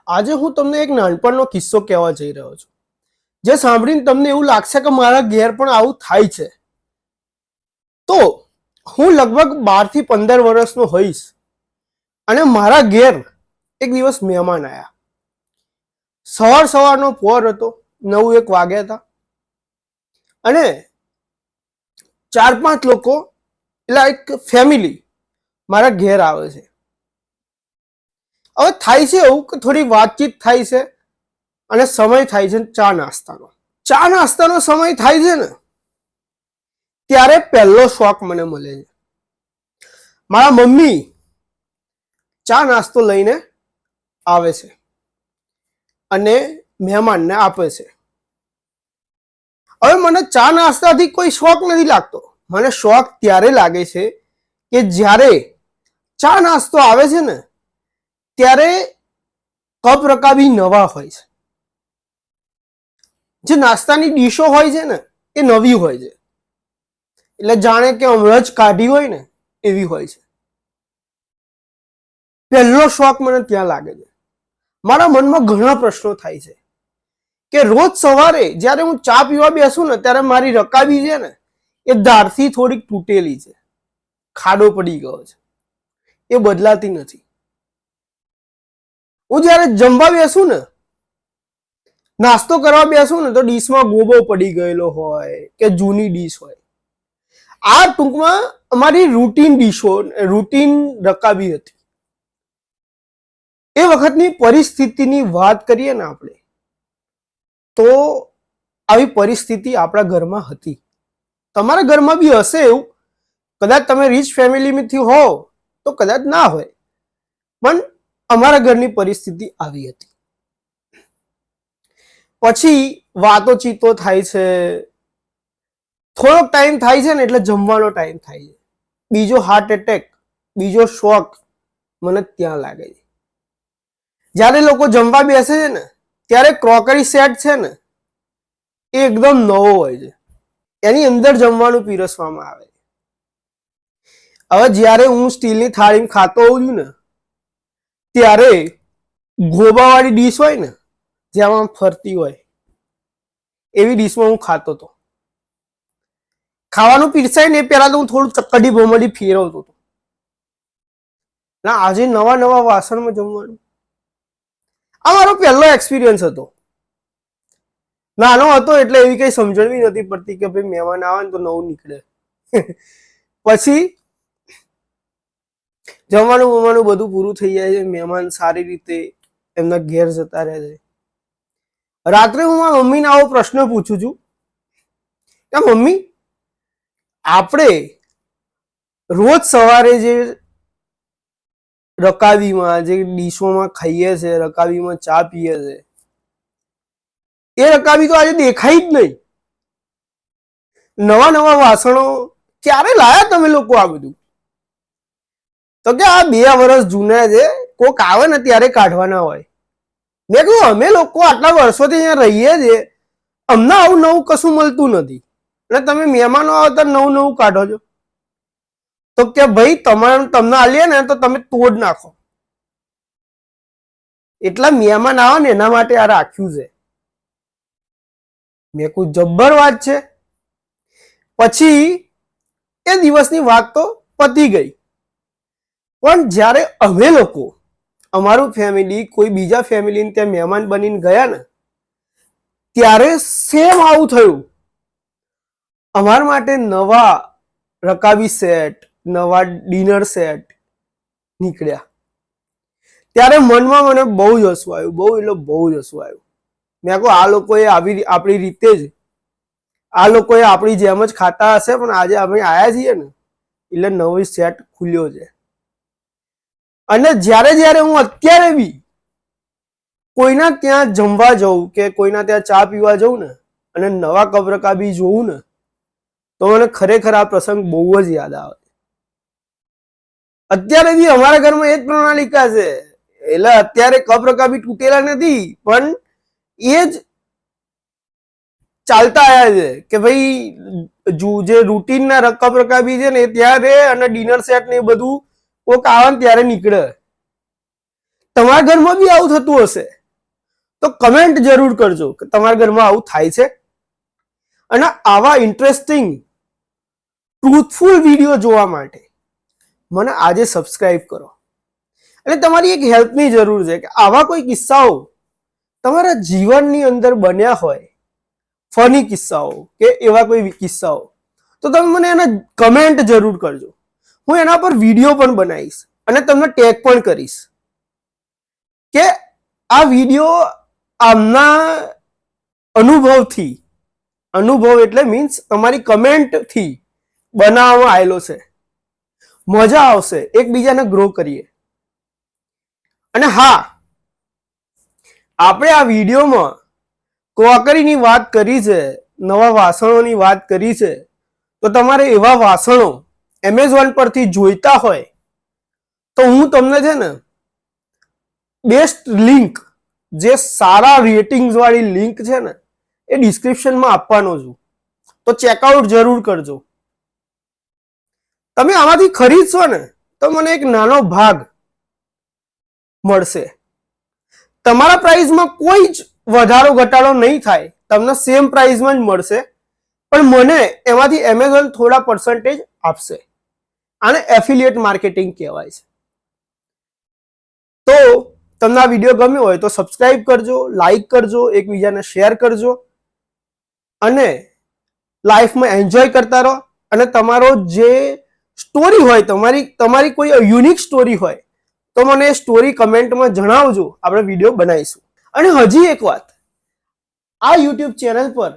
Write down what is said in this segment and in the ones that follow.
આજે હું તમને એક નાનપણનો કિસ્સો કહેવા જઈ રહ્યો છું, જે સાંભળીને તમને એવું લાગશે કે મારા ઘેર પણ આવું થાય છે. તો હું લગભગ 12 થી 15 વર્ષનો હોઈશ અને મારા ઘેર એક દિવસ મહેમાન આવ્યા. સવારનો પોર હતો, 9-1 વાગ્યા હતા અને 4-5 લોકો એટલે એક ફેમિલી મારા ઘેર આવે છે. હવે થાય છે એવું કે થોડી વાતચીત થાય છે અને સમય થાય છે ચા નાસ્તાનો સમય થાય છે ને ત્યારે પહેલો શોખ મને મળે છે. મારા મમ્મી ચા નાસ્તો લઈને આવે છે અને મહેમાનને આપે છે. હવે મને ચા નાસ્તાથી કોઈ શોખ નથી લાગતો. મને શોખ ત્યારે લાગે છે કે જ્યારે ચા નાસ્તો આવે છે ને ત્યારે કપ રકાબી નવા હોય છે. જે નાસ્તાની ડીશો હોય છે ને એ નવી હોય છે, એટલે જાણે કે હમણાં જ કાઢી હોય ને એવી હોય છે. પહેલો શોખ મને ત્યાં લાગે છે. મારા મનમાં ઘણા પ્રશ્નો થાય છે કે રોજ સવારે જ્યારે હું ચા પીવા બેસું ને ત્યારે મારી રકાબી છે ને એ ધારથી થોડીક તૂટેલી છે, ખાડો પડી ગયો છે, એ બદલાતી નથી. હું જ્યારે જમવા બેસું ને, નાસ્તો કરવા બેસું ને તો ડીશમાં ગોબો પડી ગયેલો હોય કે જૂની ડીશ હોય. આ ટૂંકમાં અમારી રૂટીન રકાબી હતી. એ વખતની પરિસ્થિતિની વાત કરીએ ને આપણે, તો આવી પરિસ્થિતિ આપણા ઘરમાં હતી. તમારા ઘરમાં બી હશે એવું. કદાચ તમે રીચ ફેમિલીમાંથી હો તો કદાચ ના હોય, પણ અમારા ઘરની પરિસ્થિતિ આવી હતી. પછી વાતોચીતો થાય છે, થોડોક ટાઈમ થાય છે ને એટલે જમવાનો ટાઈમ થાય છે. બીજો હાર્ટ એટેક, બીજો શોખ મને ત્યાં લાગે છે. જ્યારે લોકો જમવા બેસે છે ને ત્યારે ક્રોકરી સેટ છે ને એ એકદમ નવો હોય છે, એની અંદર જમવાનું પીરસવામાં આવે. હવે જ્યારે હું સ્ટીલની થાળીમાં ખાતો હોઉં છું ને ત્યારે ગોબાવાળી ડીશ હોય ને જેમાં ફરતી હોય એવી ડીશમાં હું ખાતો હતો. ખાવાનું પીરસાય ને એ પહેલા તો હું થોડું ચક્કડી ભમડી ફેરવતો હતો. ના, આજે નવા વાસણમાં જમવાનું, આ મારો પહેલો એક્સપિરિયન્સ હતો. નાનો હતો એટલે એવી કઈ સમજણ બી નથી પડતી કે ભાઈ મહેમાન આવે ને તો નવું નીકળે. પછી જમવાનું બધું પૂરું થઈ જાય છે, મહેમાન સારી રીતે એમના ઘેર જતા રહે છે. રાત્રે હું મારા મમ્મીને આવો પ્રશ્ન પૂછું છું કે મમ્મી, આપણે રોજ સવારે જે રકાબીમાં જે ડીશોમાં ખાઈએ છે, રકાબીમાં ચા પીએ છે, એ રકાબી તો આજે દેખાય જ નહીં. નવા વાસણો ક્યારે લાયા તમે લોકો આ બધું? તો કે આ 2 વર્ષ જૂના છે, કોક આવે ને ત્યારે કાઢવાના હોય. મેં કહ્યું અમે લોકો આટલા વર્ષોથી અહીંયા રહીએ છીએ, અમને આવું નવું કશું મળતું નથી અને તમે મહેમાનો આવે તો નવું કાઢો છો. તો કે ભાઈ તમને આલીએ ને તો તમે તોડ નાખો, એટલા મહેમાન આવે ને એના માટે આ રાખ્યું છે. મેં કહ્યું જબ્બર વાત છે. પછી એ દિવસની વાત તો પતી ગઈ. પણ જ્યારે અમે લોકો અમારું ફેમિલી કોઈ બીજા ફેમિલીને ત્યાં મહેમાન બનીને ગયા ને ત્યારે સેમ આવું થયું. અમારા માટે નવા રકાબી સેટ, નવા ડિનર સેટ નીકળ્યા. ત્યારે મનમાં મને બહુ જ હસવું આવ્યું, બહુ જ હસવું આવ્યું. મેં કહું આ લોકોએ આપણી રીતે જ, આ લોકોએ આપણી જેમ જ ખાતા હશે, પણ આજે અમે આયા છીએ ને એટલે નવી સેટ ખુલ્યો છે. અને જ્યારે હું અત્યારે બી કોઈના ત્યાં જમવા જઉં કે કોઈના ત્યાં ચા પીવા જઉં ને અને નવા કબરકાબી જોઉં ને તો મને ખરેખર આ પ્રસંગ બહુ જ યાદ આવે. અત્યારે બી અમારા ઘરમાં એ જ પ્રણાલિકા છે. એટલે અત્યારે કબરકાબી તૂટેલા નથી, પણ એ જ ચાલતા આવ્યા છે કે ભાઈ જે રૂટીનના કબરકાબી છે ને એ ત્યાં રહે અને ડિનર સેટ ને એ બધું કોક આવે ને ત્યારે નીકળે. તમારા ઘરમાં બી આવું થતું હશે. તો કમેન્ટ જરૂર કરજો કે તમારા ઘરમાં આવું થાય છે. અને આવા ઇન્ટરેસ્ટિંગ ટ્રુથફુલ વિડીયો જોવા માટે મને આજે સબસ્ક્રાઇબ કરો. અને તમારી એક હેલ્પની જરૂર છે કે આવા કોઈ કિસ્સાઓ તમારા જીવનની અંદર બન્યા હોય, ફની કિસ્સાઓ કે એવા કોઈ કિસ્સાઓ, તો તમે મને એના કમેન્ટ જરૂર કરજો. હું એના પર વિડીયો પણ બનાવીશ અને તમને ટેગ પણ કરીશ કે આ વિડીયો આમના અનુભવથી, અનુભવ એટલે મીન્સ તમારી કમેન્ટથી બનાવવામાં આવેલો છે. મજા આવશે, એકબીજાને ગ્રો કરીએ. અને હા, આપણે આ વિડીયોમાં ક્રોકરીની વાત કરી છે, નવા વાસણોની વાત કરી છે. તો તમારે એવા વાસણો એમેઝોન પરથી જોઈતા હોય તો હું તમને છે ને બેસ્ટ લિંક, જે સારા રેટિંગ્સ વાળી લિંક છે ને એ ડિસ્ક્રિપ્શનમાં આપવાનો છું. તો ચેકઆઉટ જરૂર કરજો. તમે આમાંથી ખરીદશો ને તો મને એક નાનો ભાગ મળશે. તમારા પ્રાઇસમાં કોઈ જ વધારો ઘટાડો નહીં થાય, તમને સેમ પ્રાઇસમાં જ મળશે, પણ મને એમાંથી એમેઝોન થોડા પર્સન્ટેજ આપશે. આને એફિલિએટ માર્કેટિંગ કહેવાય છે. તો તમને આ વિડીયો ગમ્યો હોય તો સબસ્ક્રાઇબ કરજો, લાઈક કરજો, એકબીજાને શેર કરજો અને લાઈફમાં એન્જોય કરતા રહો. અને તમારો જે સ્ટોરી હોય, તમારી કોઈ યુનિક સ્ટોરી હોય તો મને સ્ટોરી કમેન્ટમાં જણાવજો, આપણે વિડીયો બનાવીશું. અને હજી એક વાત, આ યુટ્યુબ ચેનલ પર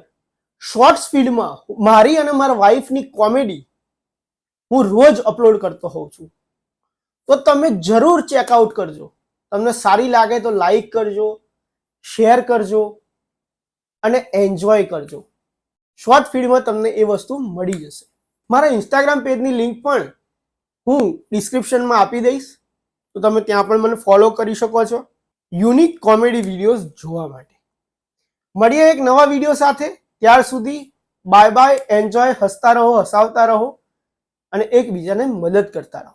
શોર્ટ્સ ફીડમાં મારી અને મારા વાઈફની કોમેડી હું રોજ અપલોડ કરતો હોઉં છું. તો તમે જરૂર ચેકઆઉટ કરજો. તમને સારી લાગે તો લાઈક કરજો, શેર કરજો અને એન્જોય કરજો. શોર્ટ ફીડમાં તમને એ વસ્તુ મળી જશે. મારા ઇન્સ્ટાગ્રામ પેજની લિંક પણ હું ડિસ્ક્રિપ્શનમાં આપી દઈશ, તો તમે ત્યાં પણ મને ફોલો કરી શકો છો યુનિક કોમેડી વિડીયોઝ જોવા માટે. મળીએ એક નવા વિડીયો સાથે. ત્યાર સુધી બાય બાય, એન્જોય, હસતા રહો, હસાવતા રહો અને એકબીજાને મદદ કરતા રહો.